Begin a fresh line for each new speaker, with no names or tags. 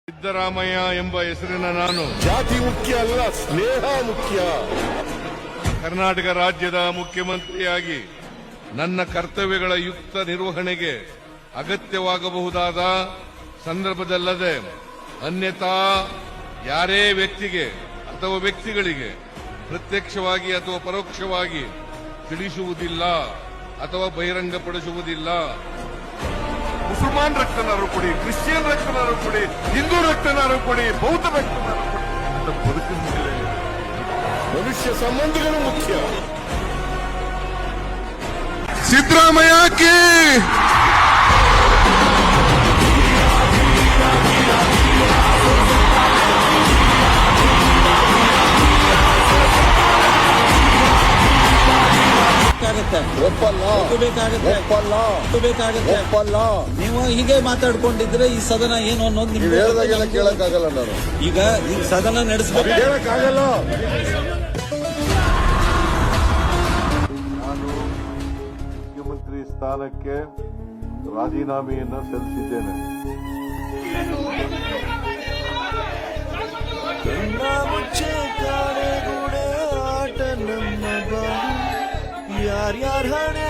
ಸಿದ್ದರಾಮಯ್ಯ ಎಂಬ ಹೆಸರಿನ ನಾನು
ಜಾತಿ ಮುಖ್ಯ ಅಲ್ಲ, ಸ್ನೇಹ ಮುಖ್ಯ.
ಕರ್ನಾಟಕ ರಾಜ್ಯದ ಮುಖ್ಯಮಂತ್ರಿಯಾಗಿ ನನ್ನ ಕರ್ತವ್ಯಗಳ ಯುಕ್ತ ನಿರ್ವಹಣೆಗೆ ಅಗತ್ಯವಾಗಬಹುದಾದ ಸಂದರ್ಭದಲ್ಲದೆ ಅನ್ಯಥಾ ಯಾರೇ ವ್ಯಕ್ತಿಗೆ ಅಥವಾ ವ್ಯಕ್ತಿಗಳಿಗೆ ಪ್ರತ್ಯಕ್ಷವಾಗಿ ಅಥವಾ ಪರೋಕ್ಷವಾಗಿ ತಿಳಿಸುವುದಿಲ್ಲ ಅಥವಾ ಬಹಿರಂಗಪಡಿಸುವುದಿಲ್ಲ.
ಮುಸಲ್ಮಾನ್ ರಕ್ತನಾರು ಕೊಡಿ, ಕ್ರಿಶ್ಚಿಯನ್ ರಕ್ತನಾರು ಕೊಡಿ, ಹಿಂದೂ ರಕ್ತನಾರು ಕೊಡಿ, ಬೌದ್ಧ ರಕ್ತನಾರು ಕೊಡಿ. ಬದುಕಿನ ಮೇಲೆ ಮನುಷ್ಯ ಸಂಬಂಧಗಳು ಮುಖ್ಯ. ಸಿದ್ದರಾಮಯ್ಯ ಕಿ
ಒಪ್ಪಲ್ಲ. ನೀವು ಹೀಗೆ ಮಾತಾಡ್ಕೊಂಡಿದ್ರೆ ಈ ಸದನ ಏನು ಅನ್ನೋದು ನಿಮ್ಗೆ
ಹೇಳ್ದಾಗೆಲ್ಲ ಕೇಳಕ್ಕಾಗಲ್ಲ. ನಾನು
ಈಗ ಸದನ ನಡೆಸಬೇಕು.
ಕೇಳಕ್ಕಾಗಲ್ಲ.
ನಾನು ಮುಖ್ಯಮಂತ್ರಿ ಸ್ಥಾನಕ್ಕೆ ರಾಜೀನಾಮೆಯನ್ನು ಸಲ್ಲಿಸಿದ್ದೇನೆ.
ಆಟ ನಮ್ಮ ಯಾರ್ಯಾರ ಹಣೆ